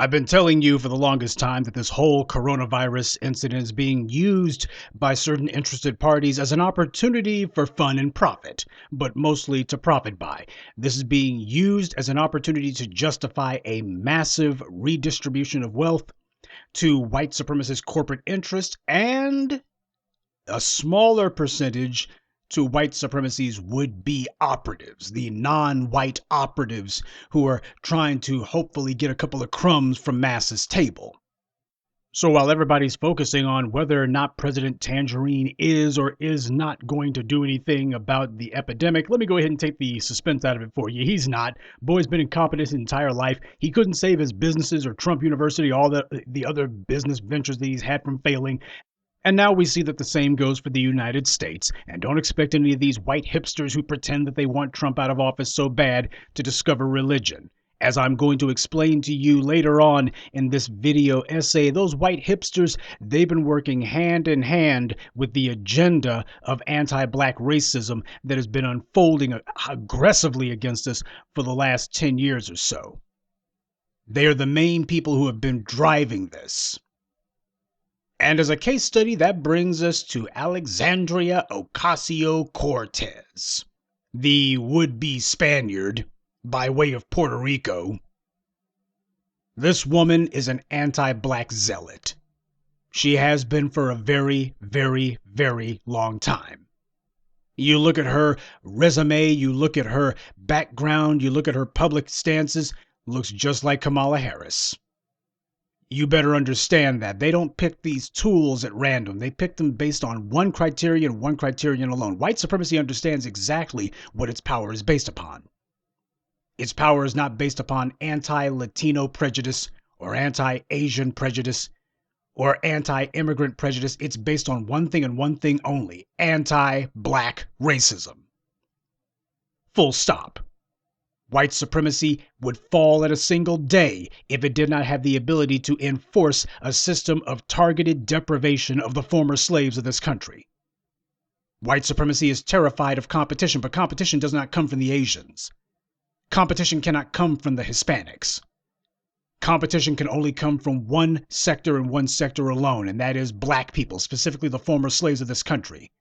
I've been telling you for the longest time that this whole coronavirus incident is being used by certain interested parties as an opportunity for fun and profit, but mostly to profit by. This is being used as an opportunity to justify a massive redistribution of wealth to white supremacist corporate interests and a smaller percentage to white supremacy's would-be operatives, the non-white operatives who are trying to hopefully get a couple of crumbs from masses' table. So while everybody's focusing on whether or not President Tangerine is or is not going to do anything about the epidemic, let me go ahead and take the suspense out of it for you. He's not. Boy's been incompetent his entire life. He couldn't save his businesses or Trump University, all the other business ventures that he's had from failing. And now we see that the same goes for the United States. And don't expect any of these white hipsters who pretend that they want Trump out of office so bad to discover religion. As I'm going to explain to you later on in this video essay, those white hipsters, they've been working hand in hand with the agenda of anti-black racism that has been unfolding aggressively against us for the last 10 years or so. They are the main people who have been driving this. And as a case study, that brings us to Alexandria Ocasio-Cortez, the would-be Spaniard by way of Puerto Rico. This woman is an anti-black zealot. She has been for a very, very, very long time. You look at her resume, you look at her background, you look at her public stances, looks just like Kamala Harris. You better understand that. They don't pick these tools at random. They pick them based on one criterion alone. White supremacy understands exactly what its power is based upon. Its power is not based upon anti-Latino prejudice or anti-Asian prejudice or anti-immigrant prejudice. It's based on one thing and one thing only: anti-black racism. Full stop. White supremacy would fall in a single day if it did not have the ability to enforce a system of targeted deprivation of the former slaves of this country. White supremacy is terrified of competition, but competition does not come from the Asians. Competition cannot come from the Hispanics. Competition can only come from one sector and one sector alone, and that is black people, specifically the former slaves of this country.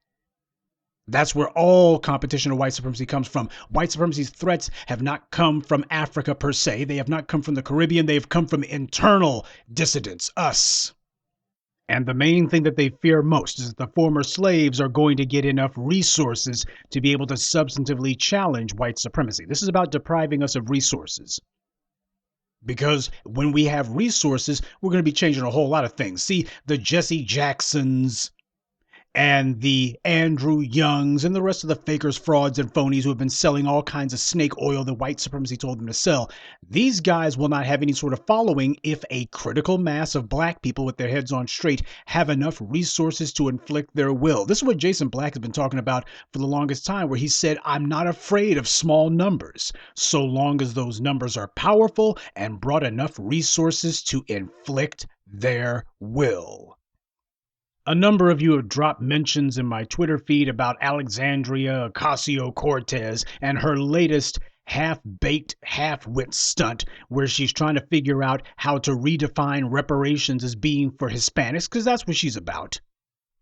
That's where all competition of white supremacy comes from. White supremacy's threats have not come from Africa per se. They have not come from the Caribbean. They have come from internal dissidents, us. And the main thing that they fear most is that the former slaves are going to get enough resources to be able to substantively challenge white supremacy. This is about depriving us of resources. Because when we have resources, we're going to be changing a whole lot of things. See, the Jesse Jacksons and the Andrew Youngs and the rest of the fakers, frauds, and phonies who have been selling all kinds of snake oil that white supremacy told them to sell. These guys will not have any sort of following if a critical mass of black people with their heads on straight have enough resources to inflict their will. This is what Jason Black has been talking about for the longest time, where he said, I'm not afraid of small numbers, so long as those numbers are powerful and brought enough resources to inflict their will. A number of you have dropped mentions in my Twitter feed about Alexandria Ocasio-Cortez and her latest half-baked, half-wit stunt where she's trying to figure out how to redefine reparations as being for Hispanics, because that's what she's about.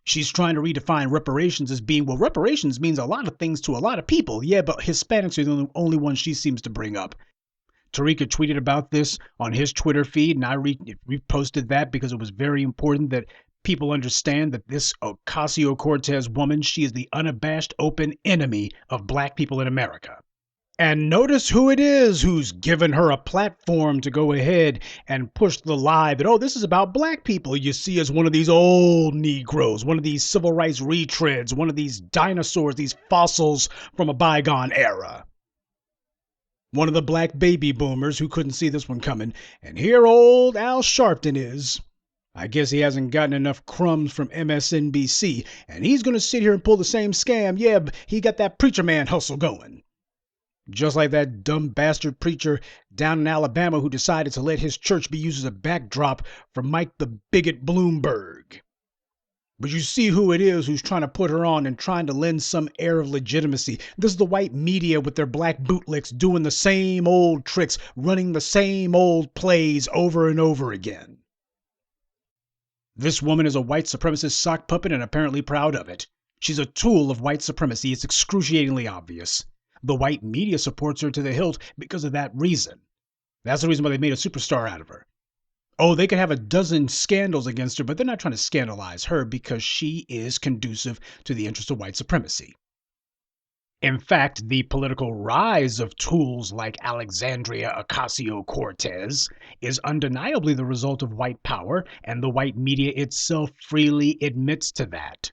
She's trying to redefine reparations as being, well, reparations means a lot of things to a lot of people. Yeah, but Hispanics are the only ones she seems to bring up. Tariq tweeted about this on his Twitter feed, and I reposted that because it was very important that people understand that this Ocasio-Cortez woman, she is the unabashed open enemy of black people in America. And notice who it is who's given her a platform to go ahead and push the lie that, oh, this is about black people. You see as one of these old Negroes, one of these civil rights retreads, one of these dinosaurs, these fossils from a bygone era. One of the black baby boomers who couldn't see this one coming. And here old Al Sharpton is. I guess he hasn't gotten enough crumbs from MSNBC, and he's going to sit here and pull the same scam. Yeah, but he got that preacher man hustle going. Just like that dumb bastard preacher down in Alabama who decided to let his church be used as a backdrop for Mike the Bigot Bloomberg. But you see who it is who's trying to put her on and trying to lend some air of legitimacy. This is the white media with their black bootlicks doing the same old tricks, running the same old plays over and over again. This woman is a white supremacist sock puppet and apparently proud of it. She's a tool of white supremacy. It's excruciatingly obvious. The white media supports her to the hilt because of that reason. That's the reason why they made a superstar out of her. Oh, they could have a dozen scandals against her, but they're not trying to scandalize her because she is conducive to the interest of white supremacy. In fact, the political rise of tools like Alexandria Ocasio-Cortez is undeniably the result of white power, and the white media itself freely admits to that.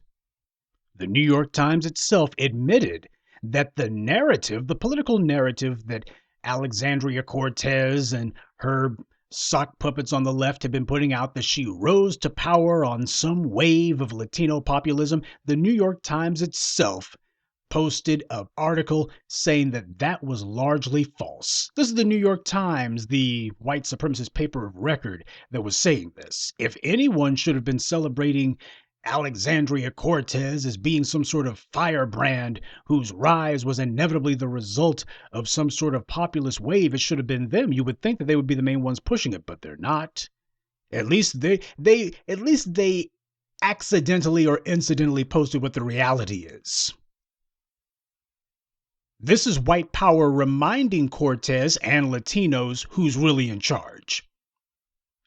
The New York Times itself admitted that the political narrative that Alexandria Cortez and her sock puppets on the left have been putting out, that she rose to power on some wave of Latino populism, the New York Times itself posted an article saying that that was largely false. This is the New York Times, the white supremacist paper of record, that was saying this. If anyone should have been celebrating Alexandria Cortez as being some sort of firebrand whose rise was inevitably the result of some sort of populist wave, it should have been them. You would think that they would be the main ones pushing it, but they're not. At least they accidentally or incidentally posted what the reality is. This is white power reminding Cortez and Latinos who's really in charge.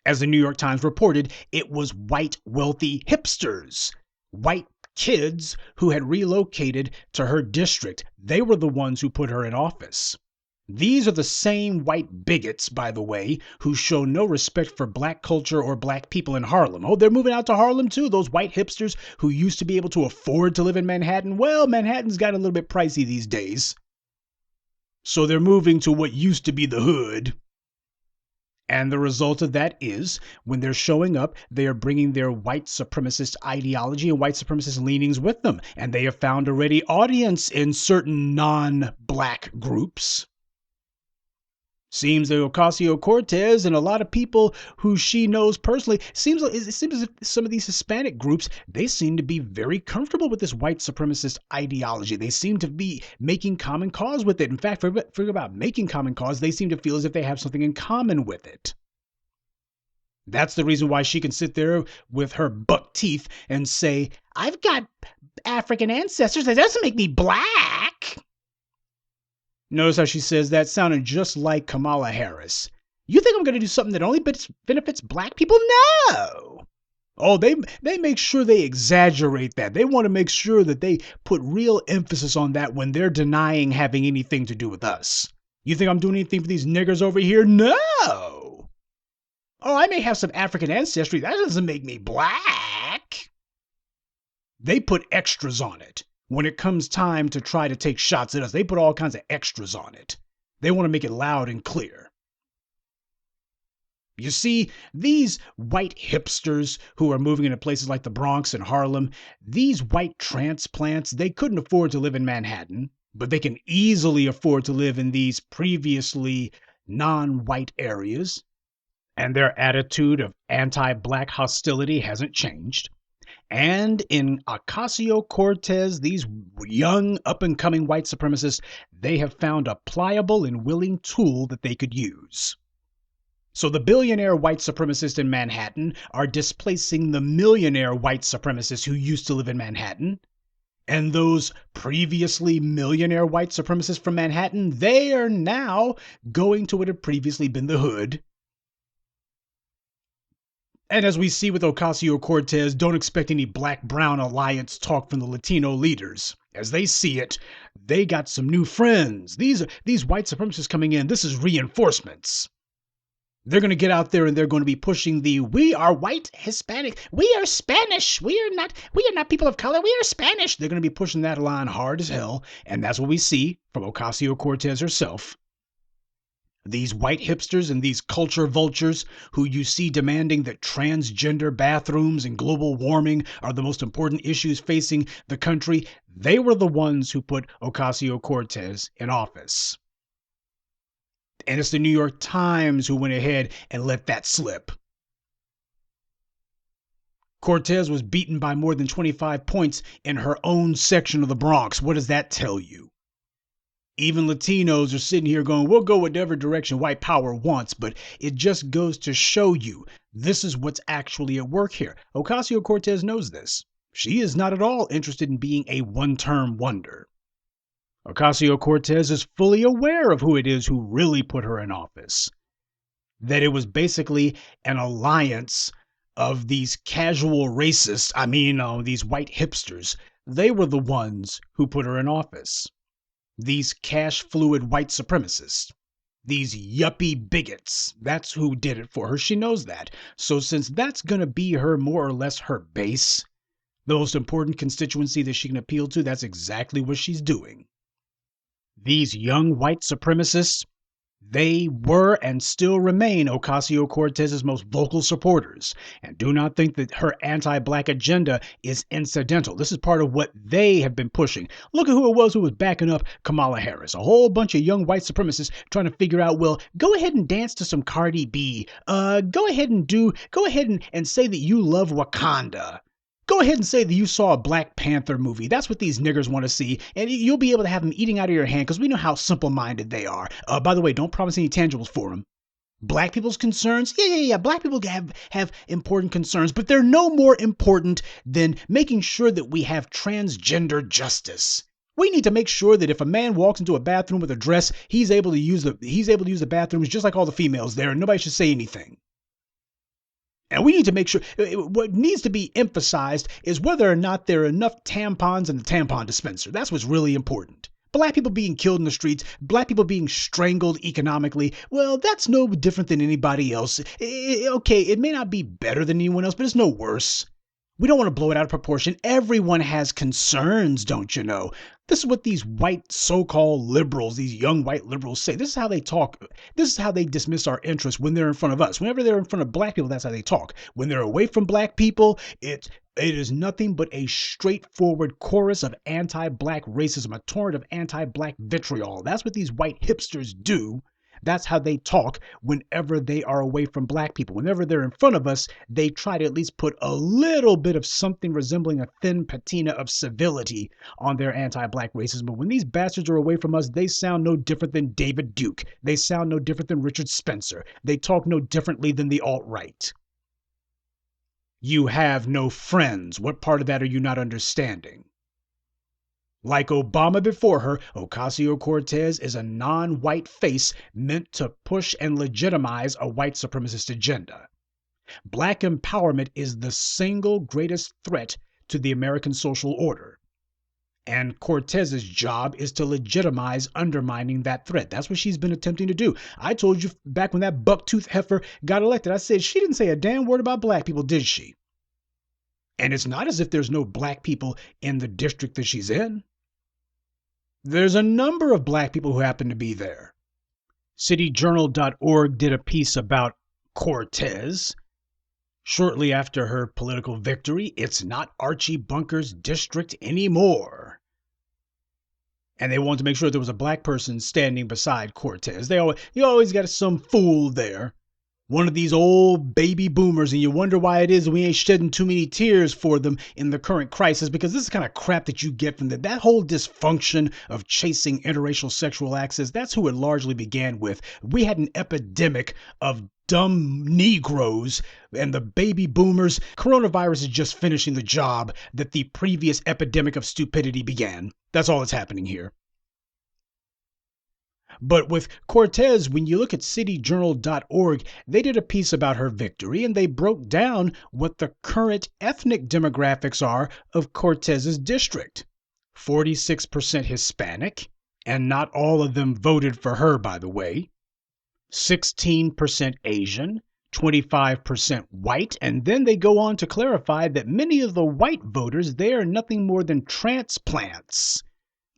As the New York Times reported, it was white wealthy hipsters, white kids who had relocated to her district. They were the ones who put her in office. These are the same white bigots, by the way, who show no respect for black culture or black people in Harlem. Oh, they're moving out to Harlem too, those white hipsters who used to be able to afford to live in Manhattan. Well, Manhattan's got a little bit pricey these days. So they're moving to what used to be the hood. And the result of that is, when they're showing up, they are bringing their white supremacist ideology and white supremacist leanings with them. And they have found a ready audience in certain non-black groups. Seems that Ocasio-Cortez and a lot of people who she knows personally, it seems as if some of these Hispanic groups, they seem to be very comfortable with this white supremacist ideology. They seem to be making common cause with it. In fact, forget about making common cause, they seem to feel as if they have something in common with it. That's the reason why she can sit there with her buck teeth and say, I've got African ancestors. That doesn't make me black. Notice how she says that, sounding just like Kamala Harris. You think I'm going to do something that only benefits black people? No. Oh, they make sure they exaggerate that. They want to make sure that they put real emphasis on that when they're denying having anything to do with us. You think I'm doing anything for these niggers over here? No. Oh, I may have some African ancestry. That doesn't make me black. They put extras on it. When it comes time to try to take shots at us, they put all kinds of extras on it. They want to make it loud and clear. You see, these white hipsters who are moving into places like the Bronx and Harlem, these white transplants, they couldn't afford to live in Manhattan, but they can easily afford to live in these previously non-white areas. And their attitude of anti-black hostility hasn't changed. And in Ocasio-Cortez, these young, up-and-coming white supremacists, they have found a pliable and willing tool that they could use. So the billionaire white supremacists in Manhattan are displacing the millionaire white supremacists who used to live in Manhattan. And those previously millionaire white supremacists from Manhattan, they are now going to what had previously been the hood. And as we see with Ocasio-Cortez, don't expect any black-brown alliance talk from the Latino leaders. As they see it, they got some new friends. These white supremacists coming in, this is reinforcements. They're going to get out there and they're going to be pushing the, we are white, Hispanic, we are Spanish, we are not people of color, we are Spanish. They're going to be pushing that line hard as hell. And that's what we see from Ocasio-Cortez herself. These white hipsters and these culture vultures who you see demanding that transgender bathrooms and global warming are the most important issues facing the country, they were the ones who put Ocasio-Cortez in office. And it's the New York Times who went ahead and let that slip. Cortez was beaten by more than 25 points in her own section of the Bronx. What does that tell you? Even Latinos are sitting here going, we'll go whatever direction white power wants, but it just goes to show you this is what's actually at work here. Ocasio-Cortez knows this. She is not at all interested in being a one-term wonder. Ocasio-Cortez is fully aware of who it is who really put her in office. That it was basically an alliance of these casual racists, these white hipsters. They were the ones who put her in office. These cash-fluid white supremacists. These yuppie bigots. That's who did it for her. She knows that. So since that's going to be her, more or less her base, the most important constituency that she can appeal to, that's exactly what she's doing. These young white supremacists, they were and still remain Ocasio-Cortez's most vocal supporters. And do not think that her anti-black agenda is incidental. This is part of what they have been pushing. Look at who it was who was backing up Kamala Harris. A whole bunch of young white supremacists trying to figure out, well, go ahead and dance to some Cardi B. Go ahead and say that you love Wakanda. Go ahead and say that you saw a Black Panther movie. That's what these niggers want to see. And you'll be able to have them eating out of your hand because we know how simple-minded they are. By the way, don't promise any tangibles for them. Black people's concerns? Yeah. Black people have important concerns, but they're no more important than making sure that we have transgender justice. We need to make sure that if a man walks into a bathroom with a dress, he's able to use the bathrooms just like all the females there, and nobody should say anything. And we need to make sure, what needs to be emphasized is whether or not there are enough tampons in the tampon dispenser. That's what's really important. Black people being killed in the streets, black people being strangled economically, well, that's no different than anybody else. Okay, it may not be better than anyone else, but it's no worse. We don't want to blow it out of proportion. Everyone has concerns, don't you know? This is what these white so-called liberals, these young white liberals say. This is how they talk. This is how they dismiss our interests when they're in front of us. Whenever they're in front of black people, that's how they talk. When they're away from black people, it is nothing but a straightforward chorus of anti-black racism, a torrent of anti-black vitriol. That's what these white hipsters do. That's how they talk whenever they are away from black people. Whenever they're in front of us, they try to at least put a little bit of something resembling a thin patina of civility on their anti-black racism. But when these bastards are away from us, they sound no different than David Duke. They sound no different than Richard Spencer. They talk no differently than the alt-right. You have no friends. What part of that are you not understanding? Like Obama before her, Ocasio-Cortez is a non-white face meant to push and legitimize a white supremacist agenda. Black empowerment is the single greatest threat to the American social order. And Cortez's job is to legitimize undermining that threat. That's what she's been attempting to do. I told you back when that buck-toothed heifer got elected, I said she didn't say a damn word about black people, did she? And it's not as if there's no black people in the district that she's in. There's a number of black people who happen to be there. CityJournal.org did a piece about Cortez. Shortly after her political victory, it's not Archie Bunker's district anymore. And they wanted to make sure there was a black person standing beside Cortez. You always got some fool there. One of these old baby boomers, and you wonder why it is we ain't shedding too many tears for them in the current crisis, because this is the kind of crap that you get from that whole dysfunction of chasing interracial sexual access. That's who it largely began with. We had an epidemic of dumb Negroes and the baby boomers. Coronavirus is just finishing the job that the previous epidemic of stupidity began. That's all that's happening here. But with Cortez, when you look at cityjournal.org, they did a piece about her victory, and they broke down what the current ethnic demographics are of Cortez's district. 46% Hispanic, and not all of them voted for her, by the way. 16% Asian, 25% white, and then they go on to clarify that many of the white voters, they are nothing more than transplants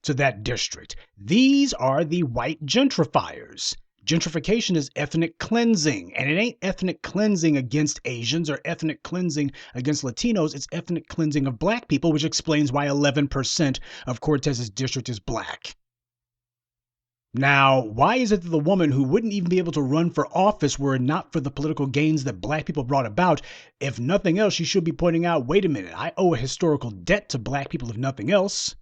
to that district. These are the white gentrifiers. Gentrification is ethnic cleansing, and it ain't ethnic cleansing against Asians or ethnic cleansing against Latinos. It's ethnic cleansing of black people, which explains why 11% of Cortez's district is black. Now, why is it that the woman who wouldn't even be able to run for office were it not for the political gains that black people brought about, if nothing else, she should be pointing out, wait a minute, I owe a historical debt to black people if nothing else.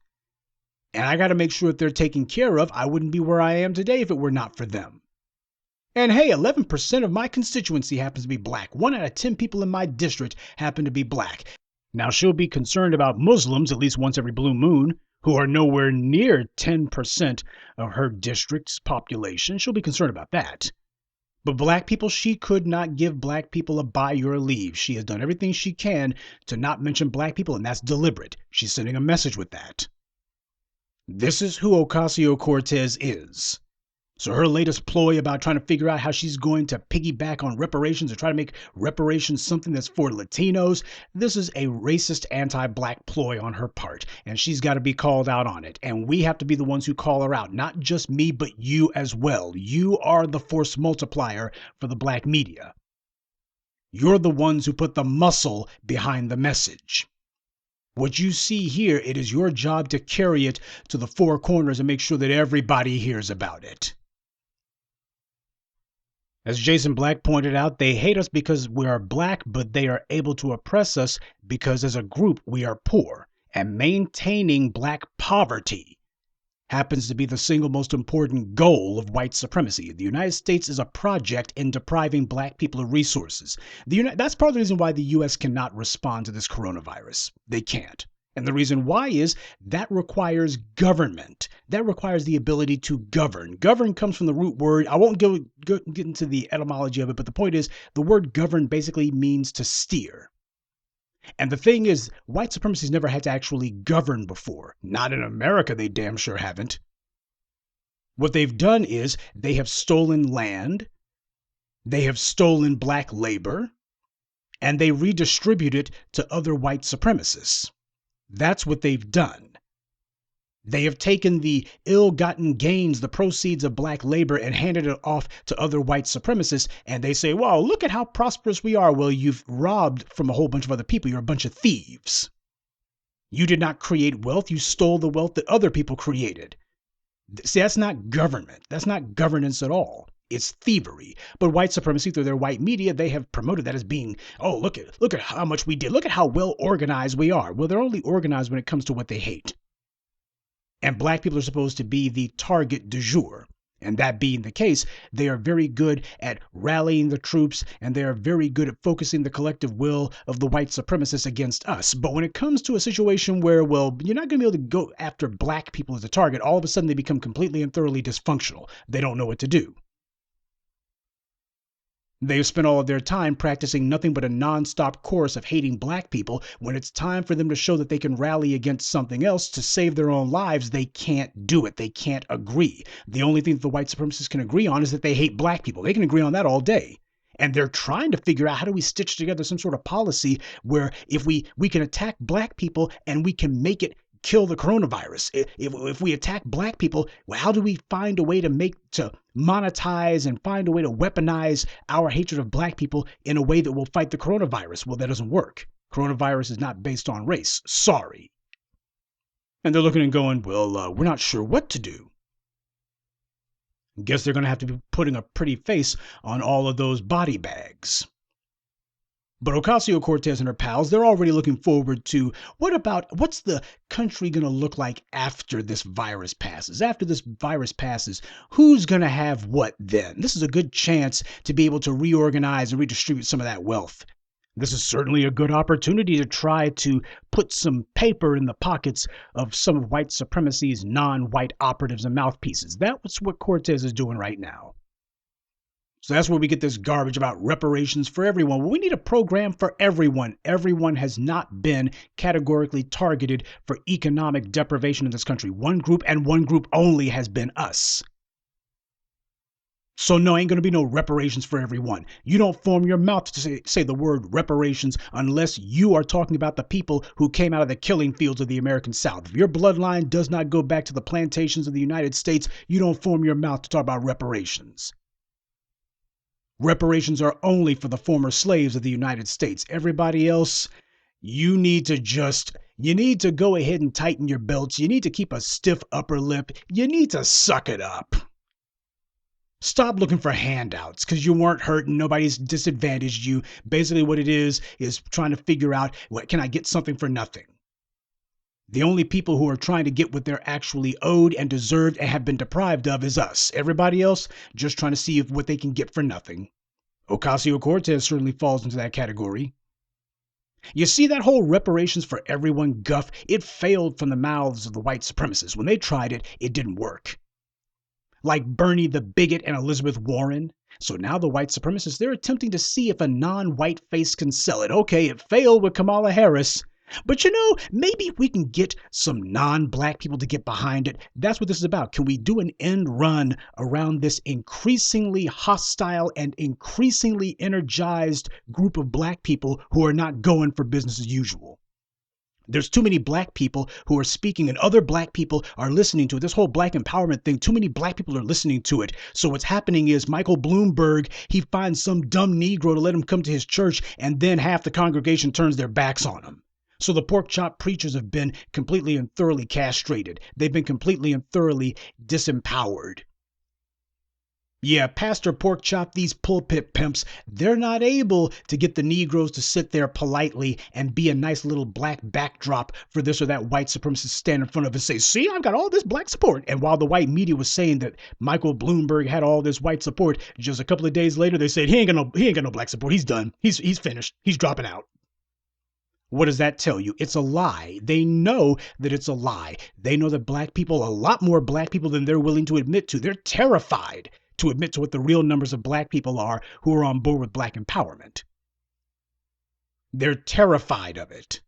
And I got to make sure that they're taken care of. I wouldn't be where I am today if it were not for them. And hey, 11% of my constituency happens to be black. 1 out of 10 people in my district happen to be black. Now, she'll be concerned about Muslims at least once every blue moon, who are nowhere near 10% of her district's population. She'll be concerned about that. But black people, she could not give black people a buy your leave. She has done everything she can to not mention black people, and that's deliberate. She's sending a message with that. This is who Ocasio-Cortez is. So her latest ploy about trying to figure out how she's going to piggyback on reparations or try to make reparations something that's for Latinos, this is a racist anti-black ploy on her part, and she's got to be called out on it. And we have to be the ones who call her out, not just me, but you as well. You are the force multiplier for the black media. You're the ones who put the muscle behind the message. What you see here, it is your job to carry it to the four corners and make sure that everybody hears about it. As Jason Black pointed out, they hate us because we are black, but they are able to oppress us because as a group we are poor. And maintaining black poverty happens to be the single most important goal of white supremacy. The United States is a project in depriving black people of resources. That's part of the reason why the U.S. cannot respond to this coronavirus. They can't. And the reason why is that requires government. That requires the ability to govern. Govern comes from the root word. I won't get into the etymology of it, but the point is the word govern basically means to steer. And the thing is, white supremacy's never had to actually govern before. Not in America, they damn sure haven't. What they've done is they have stolen land, they have stolen black labor, and they redistribute it to other white supremacists. That's what they've done. They have taken the ill-gotten gains, the proceeds of black labor, and handed it off to other white supremacists. And they say, wow, look at how prosperous we are. Well, you've robbed from a whole bunch of other people. You're a bunch of thieves. You did not create wealth. You stole the wealth that other people created. See, that's not government. That's not governance at all. It's thievery. But white supremacy, through their white media, they have promoted that as being, oh, look at how much we did. Look at how well organized we are. Well, they're only organized when it comes to what they hate. And black people are supposed to be the target du jour. And that being the case, they are very good at rallying the troops, and they are very good at focusing the collective will of the white supremacists against us. But when it comes to a situation where, well, you're not going to be able to go after black people as a target, all of a sudden they become completely and thoroughly dysfunctional. They don't know what to do. They've spent all of their time practicing nothing but a nonstop course of hating black people. When it's time for them to show that they can rally against something else to save their own lives, they can't do it. They can't agree. The only thing that the white supremacists can agree on is that they hate black people. They can agree on that all day. And they're trying to figure out how do we stitch together some sort of policy where if we can attack black people and we can make it kill the coronavirus. If we attack black people, well, how do we find a way to monetize and find a way to weaponize our hatred of black people in a way that will fight the coronavirus? Well, that doesn't work. Coronavirus is not based on race. Sorry. And they're looking and going, well, we're not sure what to do. Guess they're going to have to be putting a pretty face on all of those body bags. But Ocasio-Cortez and her pals, they're already looking forward to what's the country going to look like after this virus passes? After this virus passes, who's going to have what then? This is a good chance to be able to reorganize and redistribute some of that wealth. This is certainly a good opportunity to try to put some paper in the pockets of some of white supremacy's non-white operatives and mouthpieces. That's what Cortez is doing right now. So that's where we get this garbage about reparations for everyone. Well, we need a program for everyone. Everyone has not been categorically targeted for economic deprivation in this country. One group and one group only has been us. So no, ain't going to be no reparations for everyone. You don't form your mouth to say the word reparations unless you are talking about the people who came out of the killing fields of the American South. If your bloodline does not go back to the plantations of the United States, you don't form your mouth to talk about reparations. Reparations are only for the former slaves of the United States. Everybody else, you need to go ahead and tighten your belts. You need to keep a stiff upper lip. You need to suck it up. Stop looking for handouts because you weren't hurt and nobody's disadvantaged you. Basically, what it is trying to figure out, what can I get something for nothing? The only people who are trying to get what they're actually owed and deserved and have been deprived of is us. Everybody else just trying to see what they can get for nothing. Ocasio-Cortez certainly falls into that category. You see that whole reparations for everyone guff? It failed from the mouths of the white supremacists. When they tried it, it didn't work. Like Bernie the bigot and Elizabeth Warren. So now the white supremacists, they're attempting to see if a non-white face can sell it. Okay, it failed with Kamala Harris. But maybe if we can get some non-black people to get behind it, that's what this is about. Can we do an end run around this increasingly hostile and increasingly energized group of black people who are not going for business as usual? There's too many black people who are speaking and other black people are listening to it. This whole black empowerment thing, too many black people are listening to it. So what's happening is Michael Bloomberg, he finds some dumb Negro to let him come to his church, and then half the congregation turns their backs on him. So the pork chop preachers have been completely and thoroughly castrated. They've been completely and thoroughly disempowered. Yeah, Pastor Pork Chop, these pulpit pimps, they're not able to get the Negroes to sit there politely and be a nice little black backdrop for this or that white supremacist stand in front of and say, see, I've got all this black support. And while the white media was saying that Michael Bloomberg had all this white support, just a couple of days later, they said, he ain't got no black support. He's done. He's finished. He's dropping out. What does that tell you? It's a lie. They know that it's a lie. They know that black people, a lot more black people than they're willing to admit to. They're terrified to admit to what the real numbers of black people are who are on board with black empowerment. They're terrified of it.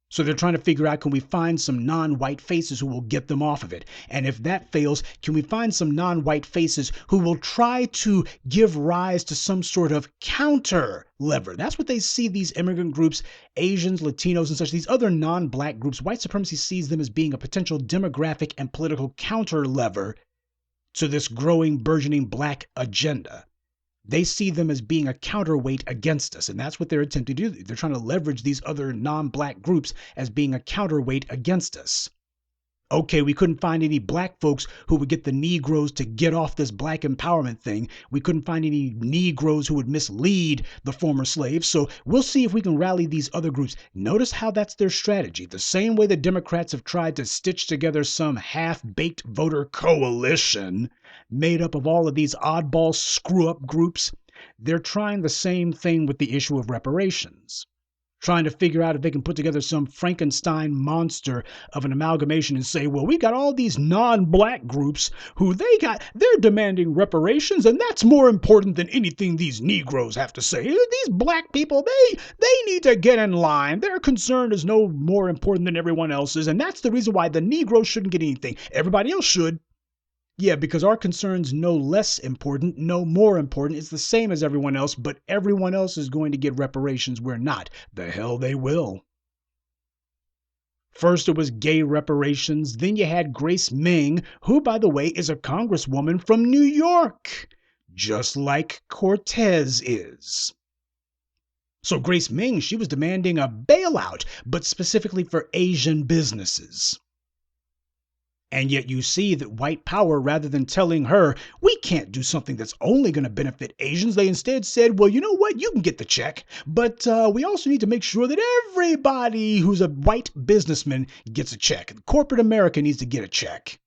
So they're trying to figure out, can we find some non-white faces who will get them off of it? And if that fails, can we find some non-white faces who will try to give rise to some sort of counter lever? That's what they see these immigrant groups, Asians, Latinos, and such, these other non-black groups. White supremacy sees them as being a potential demographic and political counter lever to this growing, burgeoning black agenda. They see them as being a counterweight against us, and that's what they're attempting to do. They're trying to leverage these other non-black groups as being a counterweight against us. Okay, we couldn't find any black folks who would get the Negroes to get off this black empowerment thing. We couldn't find any Negroes who would mislead the former slaves. So we'll see if we can rally these other groups. Notice how that's their strategy. The same way the Democrats have tried to stitch together some half-baked voter coalition made up of all of these oddball screw-up groups. They're trying the same thing with the issue of reparations. Trying to figure out if they can put together some Frankenstein monster of an amalgamation and say, well, we got all these non-black groups who they're demanding reparations, and that's more important than anything these Negroes have to say. These black people, they need to get in line. Their concern is no more important than everyone else's, and that's the reason why the Negroes shouldn't get anything. Everybody else should. Yeah, because our concern's no less important, no more important. It's the same as everyone else, but everyone else is going to get reparations. We're not. The hell they will. First it was gay reparations. Then you had Grace Ming, who, by the way, is a congresswoman from New York, just like Cortez is. So Grace Ming, she was demanding a bailout, but specifically for Asian businesses. And yet you see that white power, rather than telling her, we can't do something that's only going to benefit Asians, they instead said, well, you know what? You can get the check, but we also need to make sure that everybody who's a white businessman gets a check. Corporate America needs to get a check.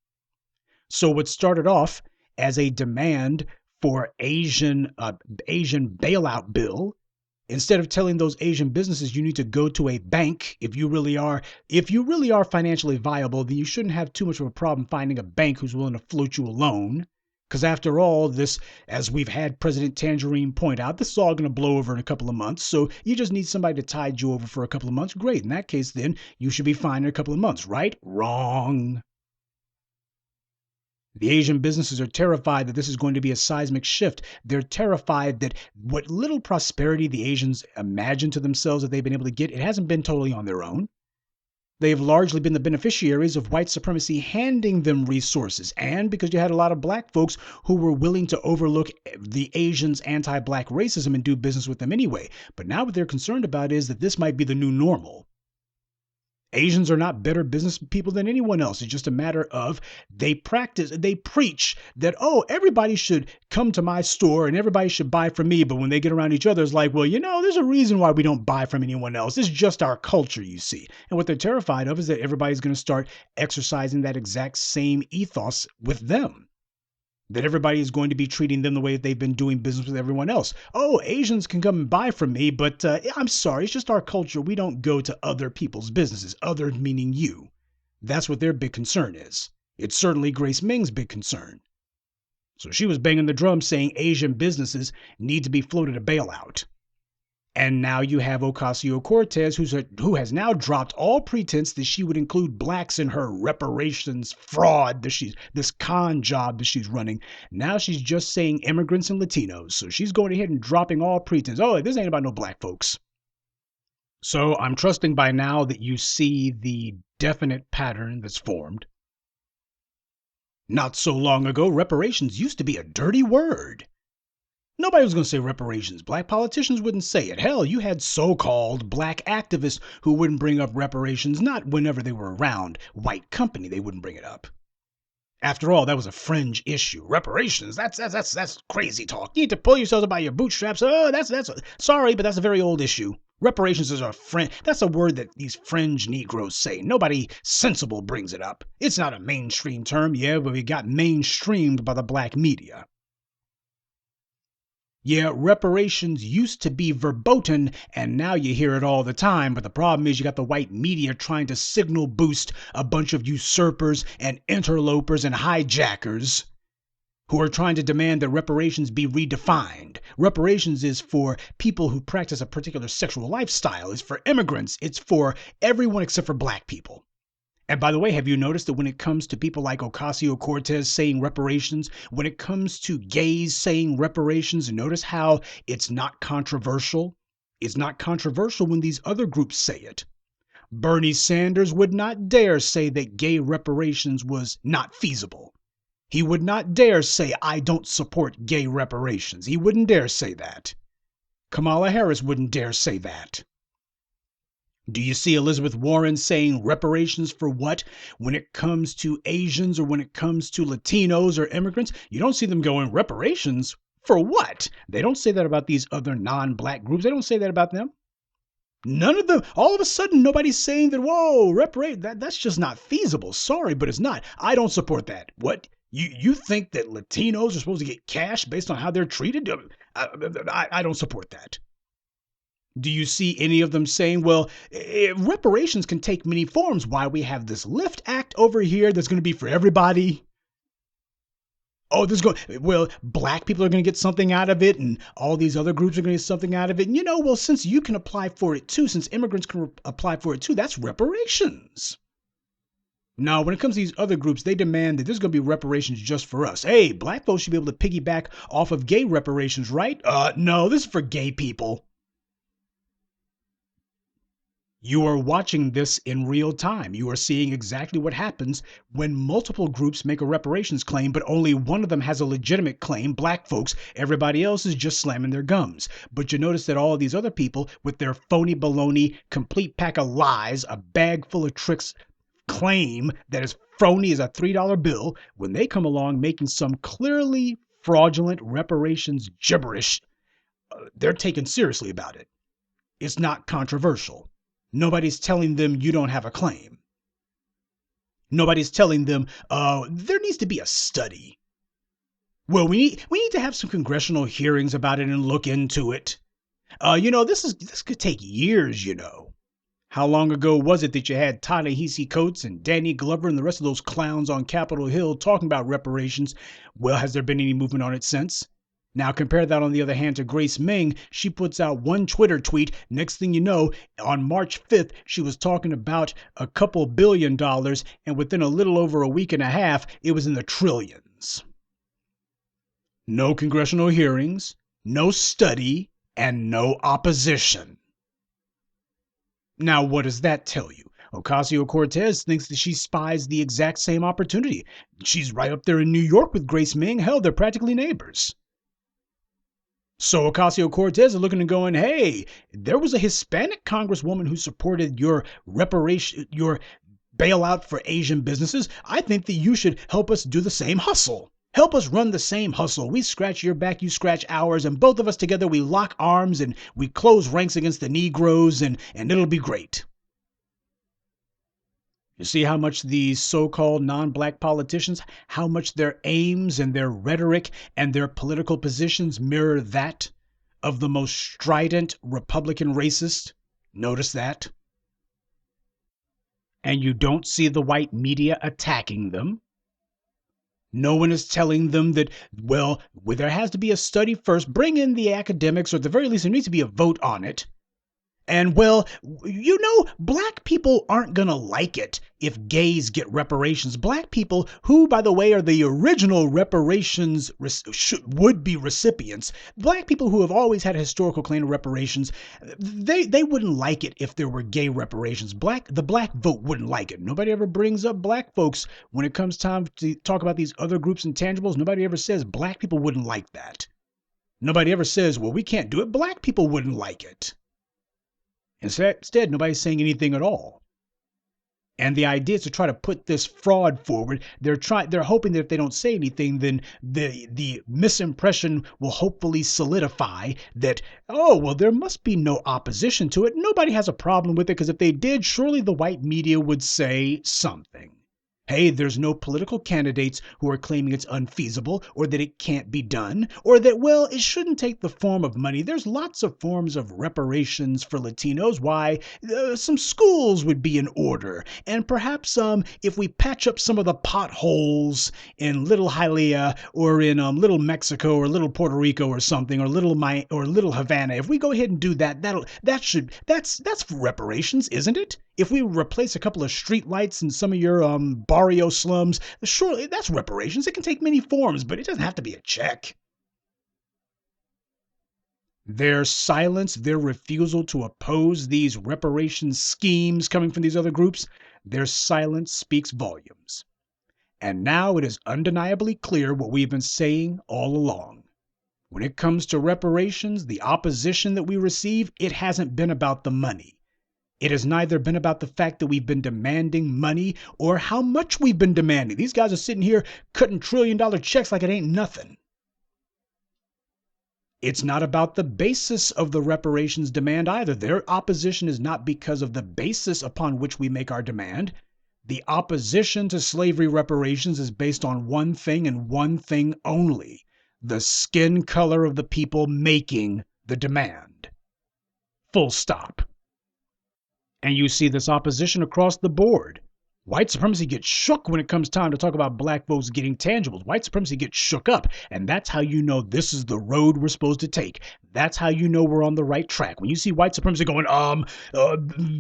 So what started off as a demand for Asian bailout bill, instead of telling those Asian businesses you need to go to a bank, if you really are financially viable, then you shouldn't have too much of a problem finding a bank who's willing to float you a loan. Because after all, this, as we've had President Tangerine point out, this is all going to blow over in a couple of months. So you just need somebody to tide you over for a couple of months. Great. In that case, then you should be fine in a couple of months, right? Wrong. The Asian businesses are terrified that this is going to be a seismic shift. They're terrified that what little prosperity the Asians imagine to themselves that they've been able to get, it hasn't been totally on their own. They have largely been the beneficiaries of white supremacy handing them resources, and because you had a lot of black folks who were willing to overlook the Asians' anti-black racism and do business with them anyway. But now what they're concerned about is that this might be the new normal. Asians are not better business people than anyone else. It's just a matter of they preach that, oh, everybody should come to my store and everybody should buy from me. But when they get around each other, it's like, well, there's a reason why we don't buy from anyone else. It's just our culture, you see. And what they're terrified of is that everybody's going to start exercising that exact same ethos with them. That everybody is going to be treating them the way that they've been doing business with everyone else. Oh, Asians can come and buy from me, but I'm sorry, it's just our culture. We don't go to other people's businesses, other meaning you. That's what their big concern is. It's certainly Grace Ming's big concern. So she was banging the drum saying Asian businesses need to be floated a bailout. And now you have Ocasio-Cortez, who has now dropped all pretense that she would include blacks in her reparations fraud, this con job that she's running. Now she's just saying immigrants and Latinos. So she's going ahead and dropping all pretense. Oh, this ain't about no black folks. So I'm trusting by now that you see the definite pattern that's formed. Not so long ago, reparations used to be a dirty word. Nobody was going to say reparations. Black politicians wouldn't say it. Hell, you had so-called black activists who wouldn't bring up reparations, not whenever they were around white company, they wouldn't bring it up. After all, that was a fringe issue. Reparations, that's crazy talk. You need to pull yourselves up by your bootstraps. Oh, that's sorry, but that's a very old issue. Reparations is that's a word that these fringe Negroes say. Nobody sensible brings it up. It's not a mainstream term, yeah, but we got mainstreamed by the black media. Yeah, reparations used to be verboten, and now you hear it all the time. But the problem is you got the white media trying to signal boost a bunch of usurpers and interlopers and hijackers who are trying to demand that reparations be redefined. Reparations is for people who practice a particular sexual lifestyle. It's for immigrants. It's for everyone except for black people. And by the way, have you noticed that when it comes to people like Ocasio-Cortez saying reparations, when it comes to gays saying reparations, notice how it's not controversial? It's not controversial when these other groups say it. Bernie Sanders would not dare say that gay reparations was not feasible. He would not dare say, I don't support gay reparations. He wouldn't dare say that. Kamala Harris wouldn't dare say that. Do you see Elizabeth Warren saying reparations for what when it comes to Asians or when it comes to Latinos or immigrants? You don't see them going reparations for what? They don't say that about these other non-black groups. They don't say that about them. None of them. All of a sudden, nobody's saying that, whoa, that's just not feasible. Sorry, but it's not. I don't support that. What? You think that Latinos are supposed to get cash based on how they're treated? I don't support that. Do you see any of them saying, well, reparations can take many forms. Why we have this LIFT Act over here that's going to be for everybody? Oh, black people are going to get something out of it, and all these other groups are going to get something out of it. And well, since you can apply for it too, since immigrants can apply for it too, that's reparations. Now, when it comes to these other groups, they demand that there's going to be reparations just for us. Hey, black folks should be able to piggyback off of gay reparations, right? No, this is for gay people. You are watching this in real time. You are seeing exactly what happens when multiple groups make a reparations claim, but only one of them has a legitimate claim, black folks. Everybody else is just slamming their gums. But you notice that all of these other people with their phony baloney, complete pack of lies, a bag full of tricks claim that is phony as a $3 bill, when they come along making some clearly fraudulent reparations gibberish, they're taken seriously about it. It's not controversial. Nobody's telling them you don't have a claim. Nobody's telling them there needs to be a study. Well, we need to have some congressional hearings about it and look into it. This could take years, How long ago was it that you had Ta-Nehisi Coates and Danny Glover and the rest of those clowns on Capitol Hill talking about reparations? Well, has there been any movement on it since? Now compare that, on the other hand, to Grace Ming. She puts out one Twitter tweet. Next thing you know, on March 5th, she was talking about a couple $2 billion, and within a little over a week and a half, it was in the trillions. No congressional hearings, no study, and no opposition. Now, what does that tell you? Ocasio-Cortez thinks that she spies the exact same opportunity. She's right up there in New York with Grace Ming. Hell, they're practically neighbors. So Ocasio-Cortez is looking and going, hey, there was a Hispanic congresswoman who supported your your bailout for Asian businesses. I think that you should help us do the same hustle. Help us run the same hustle. We scratch your back, you scratch ours, and both of us together, we lock arms and we close ranks against the Negroes, and it'll be great. You see how much these so-called non-black politicians, how much their aims and their rhetoric and their political positions mirror that of the most strident Republican racist? Notice that? And you don't see the white media attacking them. No one is telling them that, well, there has to be a study first, bring in the academics, or at the very least, there needs to be a vote on it. And, well, you know, black people aren't going to like it if gays get reparations. Black people, who, by the way, are the original reparations would-be recipients, black people who have always had a historical claim to reparations, they wouldn't like it if there were gay reparations. The black vote wouldn't like it. Nobody ever brings up black folks when it comes time to talk about these other groups and tangibles. Nobody ever says black people wouldn't like that. Nobody ever says, well, we can't do it. Black people wouldn't like it. Instead, nobody's saying anything at all. And the idea is to try to put this fraud forward. They're hoping that if they don't say anything, then the misimpression will hopefully solidify that, oh, well, there must be no opposition to it. Nobody has a problem with it, because if they did, surely the white media would say something. Hey, there's no political candidates who are claiming it's unfeasible, or that it can't be done, or that, well, it shouldn't take the form of money. There's lots of forms of reparations for Latinos. Why, some schools would be in order. And perhaps if we patch up some of the potholes in Little Hialeah, or in Little Mexico, or Little Puerto Rico, or something, or Little Havana, if we go ahead and do that, that's reparations, isn't it? If we replace a couple of street lights in some of your barrio slums, surely that's reparations. It can take many forms, but it doesn't have to be a check. Their silence, their refusal to oppose these reparations schemes coming from these other groups, their silence speaks volumes. And now it is undeniably clear what we've been saying all along. When it comes to reparations, the opposition that we receive, it hasn't been about the money. It has neither been about the fact that we've been demanding money or how much we've been demanding. These guys are sitting here cutting trillion-dollar checks like it ain't nothing. It's not about the basis of the reparations demand either. Their opposition is not because of the basis upon which we make our demand. The opposition to slavery reparations is based on one thing and one thing only: the skin color of the people making the demand. Full stop. And you see this opposition across the board. White supremacy gets shook when it comes time to talk about black folks getting tangibles. White supremacy gets shook up, and that's how you know this is the road we're supposed to take. That's how you know we're on the right track. When you see white supremacy going,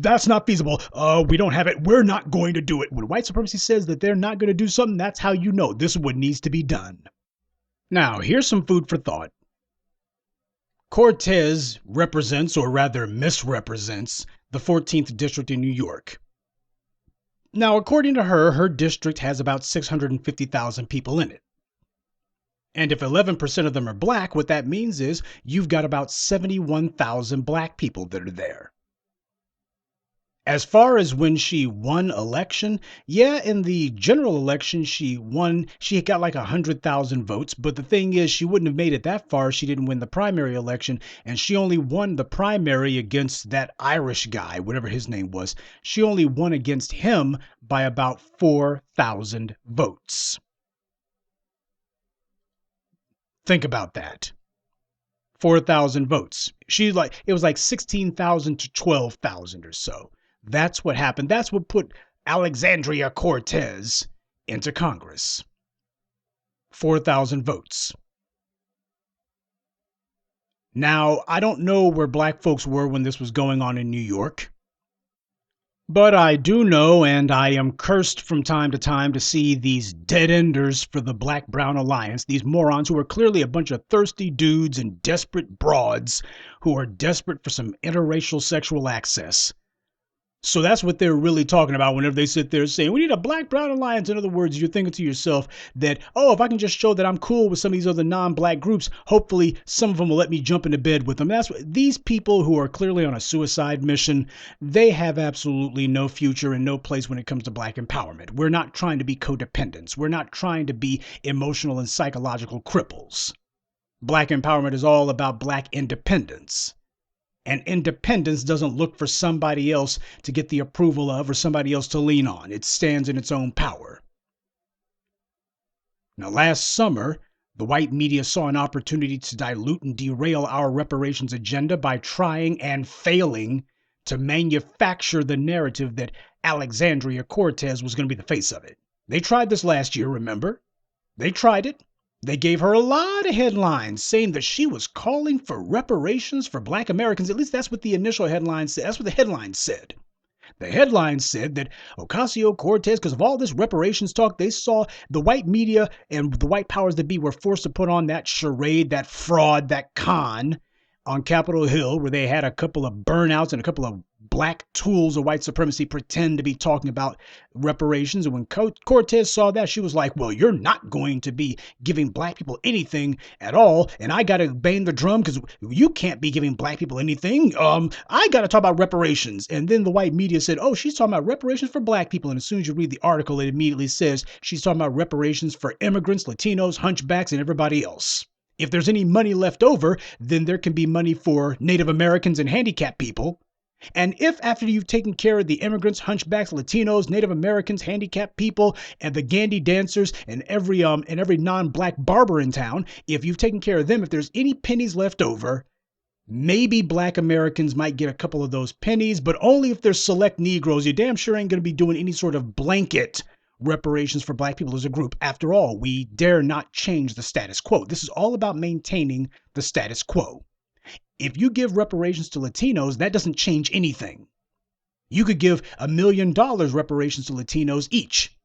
that's not feasible, we don't have it, we're not going to do it. When white supremacy says that they're not going to do something, that's how you know this is what needs to be done. Now, here's some food for thought. Cortez represents, or rather misrepresents, the 14th district in New York. Now, according to her, her district has about 650,000 people in it. And if 11% of them are black, what that means is you've got about 71,000 black people that are there. As far as when she won election, yeah, in the general election, she got like 100,000 votes. But the thing is, she wouldn't have made it that far if she didn't win the primary election. And she only won the primary against that Irish guy, whatever his name was. She only won against him by about 4,000 votes. Think about that. 4,000 votes. It was like 16,000 to 12,000 or so. That's what happened. That's what put Alexandria Cortez into Congress. 4,000 votes. Now, I don't know where black folks were when this was going on in New York. But I do know, and I am cursed from time to see these dead-enders for the Black-Brown Alliance, these morons who are clearly a bunch of thirsty dudes and desperate broads who are desperate for some interracial sexual access. So that's what they're really talking about whenever they sit there saying, we need a black, brown alliance. In other words, you're thinking to yourself that, oh, if I can just show that I'm cool with some of these other non-black groups, hopefully some of them will let me jump into bed with them. That's what these people who are clearly on a suicide mission, they have absolutely no future and no place when it comes to black empowerment. We're not trying to be codependents. We're not trying to be emotional and psychological cripples. Black empowerment is all about black independence. And independence doesn't look for somebody else to get the approval of or somebody else to lean on. It stands in its own power. Now, last summer, the white media saw an opportunity to dilute and derail our reparations agenda by trying and failing to manufacture the narrative that Alexandria Cortez was going to be the face of it. They tried this last year, remember? They tried it. They gave her a lot of headlines saying that she was calling for reparations for black Americans. At least that's what the initial headline said. That's what the headline said. The headline said that Ocasio-Cortez, because of all this reparations talk, they saw the white media and the white powers that be were forced to put on that charade, that fraud, that con on Capitol Hill, where they had a couple of burnouts and a couple of black tools of white supremacy pretend to be talking about reparations. And when Cortez saw that, she was like, well, you're not going to be giving black people anything at all. And I got to bang the drum because you can't be giving black people anything. I got to talk about reparations. And then the white media said, oh, she's talking about reparations for black people. And as soon as you read the article, it immediately says she's talking about reparations for immigrants, Latinos, hunchbacks, and everybody else. If there's any money left over, then there can be money for Native Americans and handicapped people. And if after you've taken care of the immigrants, hunchbacks, Latinos, Native Americans, handicapped people, and the Gandhi dancers, and every non-black barber in town, if you've taken care of them, if there's any pennies left over, maybe black Americans might get a couple of those pennies, but only if they're select Negroes. You damn sure ain't going to be doing any sort of blanket reparations for black people as a group. After all, we dare not change the status quo. This is all about maintaining the status quo. If you give reparations to Latinos, that doesn't change anything. You could give $1 million reparations to Latinos each.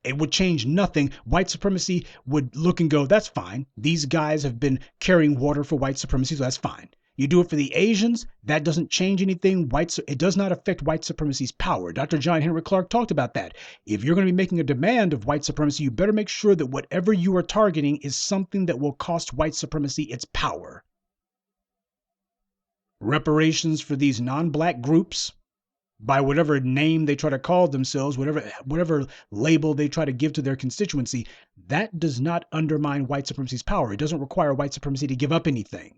It would change nothing. White supremacy would look and go, that's fine. These guys have been carrying water for white supremacy, so that's fine. You do it for the Asians, that doesn't change anything. It does not affect white supremacy's power. Dr. John Henry Clark talked about that. If you're going to be making a demand of white supremacy, you better make sure that whatever you are targeting is something that will cost white supremacy its power. Reparations for these non-black groups, by whatever name they try to call themselves, whatever label they try to give to their constituency, that does not undermine white supremacy's power. It doesn't require white supremacy to give up anything.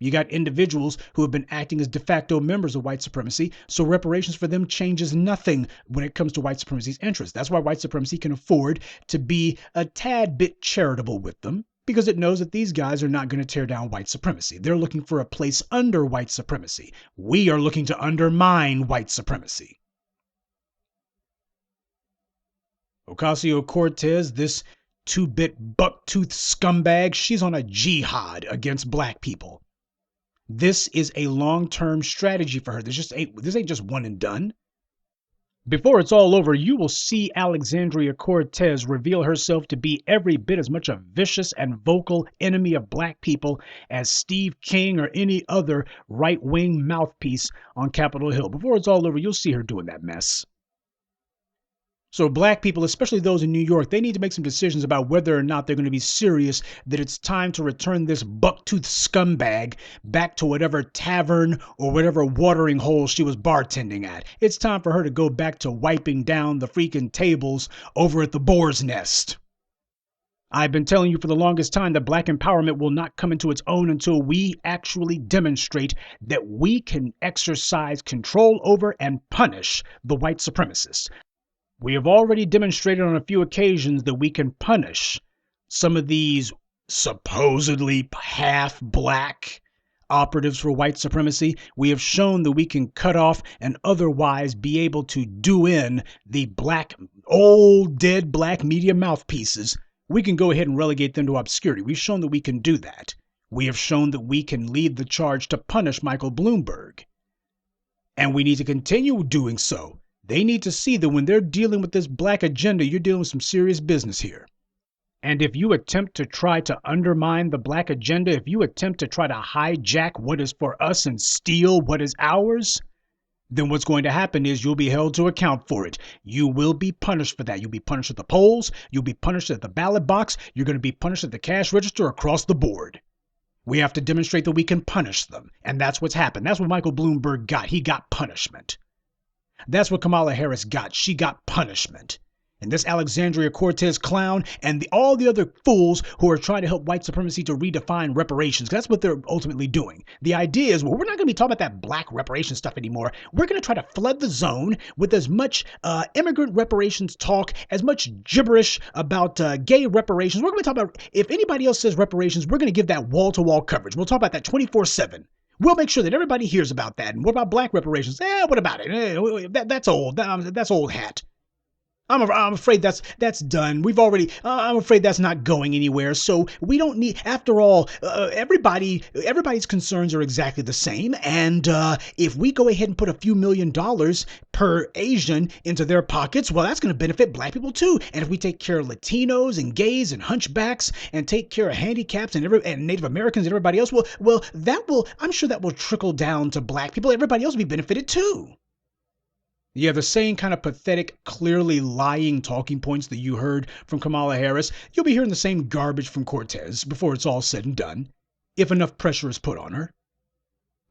You got individuals who have been acting as de facto members of white supremacy, so reparations for them changes nothing when it comes to white supremacy's interests. That's why white supremacy can afford to be a tad bit charitable with them, because it knows that these guys are not going to tear down white supremacy. They're looking for a place under white supremacy. We are looking to undermine white supremacy. Ocasio-Cortez, this two-bit buck-toothed scumbag, she's on a jihad against black people. This is a long-term strategy for her. This ain't just one and done. Before it's all over, you will see Alexandria Cortez reveal herself to be every bit as much a vicious and vocal enemy of black people as Steve King or any other right-wing mouthpiece on Capitol Hill. Before it's all over, you'll see her doing that mess. So black people, especially those in New York, they need to make some decisions about whether or not they're going to be serious that it's time to return this buck-toothed scumbag back to whatever tavern or whatever watering hole she was bartending at. It's time for her to go back to wiping down the freaking tables over at the Boar's Nest. I've been telling you for the longest time that black empowerment will not come into its own until we actually demonstrate that we can exercise control over and punish the white supremacists. We have already demonstrated on a few occasions that we can punish some of these supposedly half-black operatives for white supremacy. We have shown that we can cut off and otherwise be able to do in the old dead black media mouthpieces. We can go ahead and relegate them to obscurity. We've shown that we can do that. We have shown that we can lead the charge to punish Michael Bloomberg. And we need to continue doing so. They need to see that when they're dealing with this black agenda, you're dealing with some serious business here. And if you attempt to try to undermine the black agenda, if you attempt to try to hijack what is for us and steal what is ours, then what's going to happen is you'll be held to account for it. You will be punished for that. You'll be punished at the polls. You'll be punished at the ballot box. You're going to be punished at the cash register across the board. We have to demonstrate that we can punish them. And that's what's happened. That's what Michael Bloomberg got. He got punishment. That's what Kamala Harris got. She got punishment. And this Alexandria Cortez clown and all the other fools who are trying to help white supremacy to redefine reparations, that's what they're ultimately doing. The idea is, well, we're not going to be talking about that black reparation stuff anymore. We're going to try to flood the zone with as much immigrant reparations talk, as much gibberish about gay reparations. We're going to talk about, if anybody else says reparations, we're going to give that wall-to-wall coverage. We'll talk about that 24/7. We'll make sure that everybody hears about that. And what about black reparations? What about it? That's old. That's old hat. I'm afraid that's done. We've already, I'm afraid that's not going anywhere. So we don't need, after all, everybody's concerns are exactly the same. And if we go ahead and put a few $1,000,000 per Asian into their pockets, well, that's going to benefit black people too. And if we take care of Latinos and gays and hunchbacks and take care of handicaps and Native Americans and everybody else, well, I'm sure that will trickle down to black people. Everybody else will be benefited too. Yeah, the same kind of pathetic, clearly lying talking points that you heard from Kamala Harris, you'll be hearing the same garbage from Cortez before it's all said and done, if enough pressure is put on her.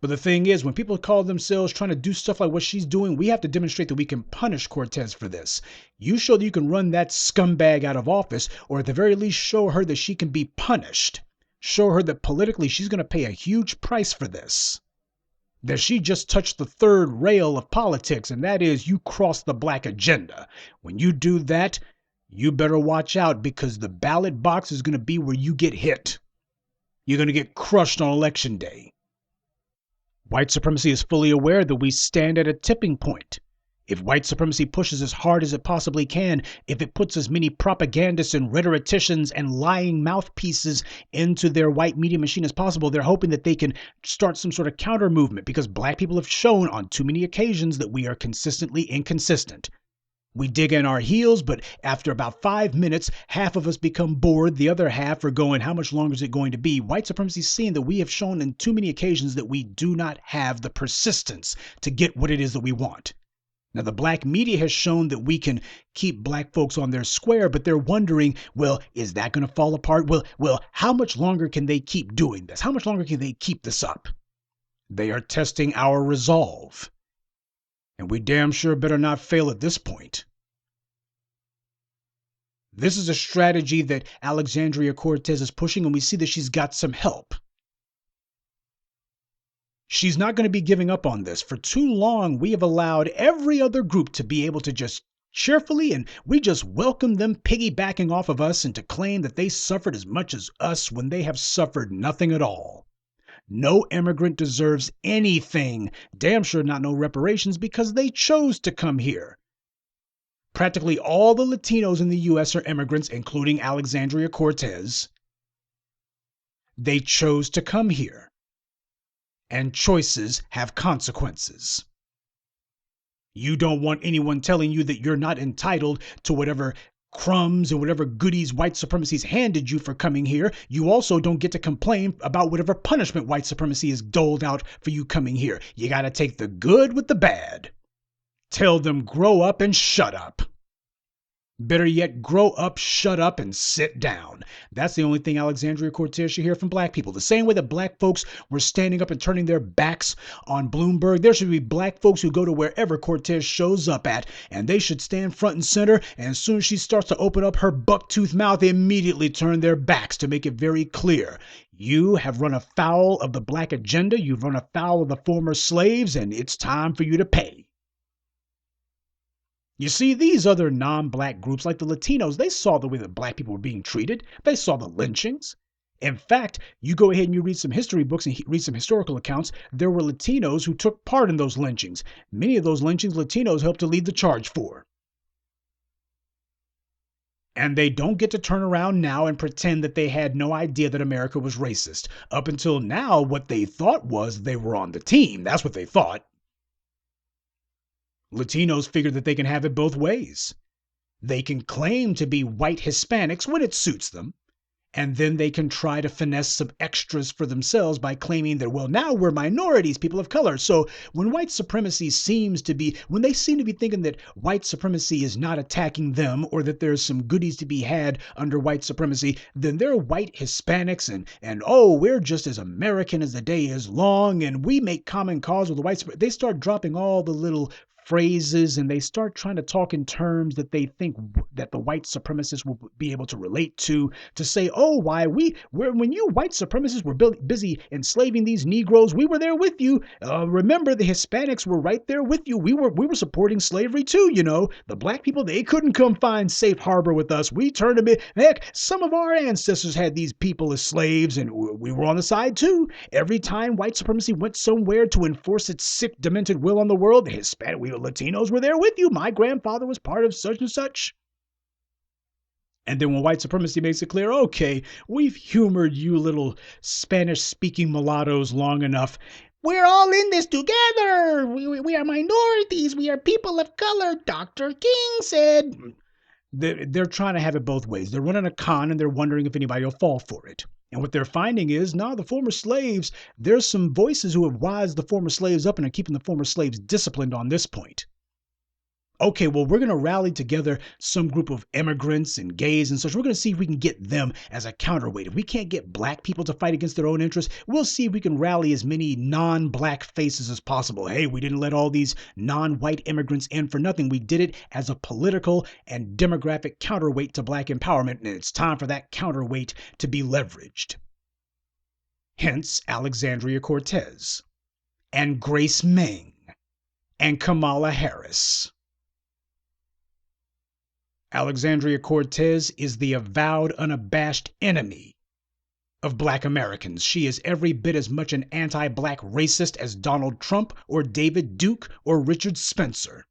But the thing is, when people call themselves trying to do stuff like what she's doing, we have to demonstrate that we can punish Cortez for this. You show that you can run that scumbag out of office, or at the very least show her that she can be punished. Show her that politically she's going to pay a huge price for this. That she just touched the third rail of politics, and that is you cross the black agenda. When you do that, you better watch out, because the ballot box is going to be where you get hit. You're going to get crushed on election day. White supremacy is fully aware that we stand at a tipping point. If white supremacy pushes as hard as it possibly can, if it puts as many propagandists and rhetoricians and lying mouthpieces into their white media machine as possible, they're hoping that they can start some sort of counter movement, because black people have shown on too many occasions that we are consistently inconsistent. We dig in our heels, but after about 5 minutes, half of us become bored. The other half are going, how much longer is it going to be? White supremacy is seeing that we have shown in too many occasions that we do not have the persistence to get what it is that we want. Now, the black media has shown that we can keep black folks on their square, but they're wondering, well, is that going to fall apart? Well, how much longer can they keep doing this? How much longer can they keep this up? They are testing our resolve. And we damn sure better not fail at this point. This is a strategy that Alexandria Cortez is pushing, and we see that she's got some help. She's not going to be giving up on this. For too long, we have allowed every other group to be able to just cheerfully, and we just welcome them piggybacking off of us and to claim that they suffered as much as us when they have suffered nothing at all. No immigrant deserves anything, damn sure not no reparations, because they chose to come here. Practically all the Latinos in the U.S. are immigrants, including Alexandria Cortez. They chose to come here. And choices have consequences. You don't want anyone telling you that you're not entitled to whatever crumbs and whatever goodies white supremacy's handed you for coming here. You also don't get to complain about whatever punishment white supremacy is doled out for you coming here. You got to take the good with the bad. Tell them grow up and shut up. Better yet, grow up, shut up, and sit down. That's the only thing Alexandria Cortez should hear from black people. The same way that black folks were standing up and turning their backs on Bloomberg, there should be black folks who go to wherever Cortez shows up at, and they should stand front and center, and as soon as she starts to open up her bucktooth mouth, they immediately turn their backs to make it very clear. You have run afoul of the black agenda, you've run afoul of the former slaves, and it's time for you to pay. You see, these other non-black groups like the Latinos, they saw the way that black people were being treated. They saw the lynchings. In fact, you go ahead and you read some history books and read some historical accounts. There were Latinos who took part in those lynchings. Many of those lynchings, Latinos helped to lead the charge for. And they don't get to turn around now and pretend that they had no idea that America was racist. Up until now, what they thought was they were on the team. That's what they thought. Latinos figure that they can have it both ways. They can claim to be white Hispanics when it suits them, And then they can try to finesse some extras for themselves by claiming that, well, now we're minorities, people of color. So when white supremacy when they seem to be thinking that white supremacy is not attacking them or that there's some goodies to be had under white supremacy, then they're white Hispanics and oh, we're just as American as the day is long and we make common cause with the whites. They start dropping all the little phrases and they start trying to talk in terms that they think that the white supremacists will be able to relate to say, oh, why when you white supremacists were busy enslaving these Negroes, we were there with you. Remember, the Hispanics were right there with you. We were supporting slavery too. You know, the black people, they couldn't come find safe harbor with us. We turned them in. Heck, some of our ancestors had these people as slaves, and we were on the side too. Every time white supremacy went somewhere to enforce its sick, demented will on the world, the Latinos were there with you. My grandfather was part of such and such. And then when white supremacy makes it clear, okay, we've humored you little Spanish-speaking mulattoes long enough. We're all in this together. We are minorities. We are people of color, Dr. King said. They're trying to have it both ways. They're running a con and they're wondering if anybody will fall for it. And what they're finding is, the former slaves, there's some voices who have wised the former slaves up and are keeping the former slaves disciplined on this point. Okay, well, we're going to rally together some group of immigrants and gays and such. We're going to see if we can get them as a counterweight. If we can't get black people to fight against their own interests, we'll see if we can rally as many non-black faces as possible. Hey, we didn't let all these non-white immigrants in for nothing. We did it as a political and demographic counterweight to black empowerment, and it's time for that counterweight to be leveraged. Hence Alexandria Cortez and Grace Meng and Kamala Harris. Alexandria Cortez is the avowed, unabashed enemy of black Americans. She is every bit as much an anti-black racist as Donald Trump or David Duke or Richard Spencer.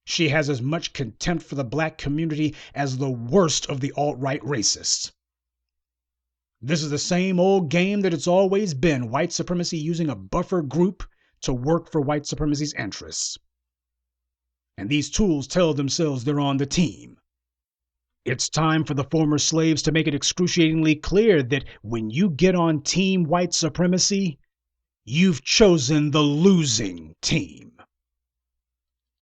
She has as much contempt for the black community as the worst of the alt-right racists. This is the same old game that it's always been, white supremacy using a buffer group to work for white supremacy's interests. And these tools tell themselves they're on the team. It's time for the former slaves to make it excruciatingly clear that when you get on team white supremacy, you've chosen the losing team.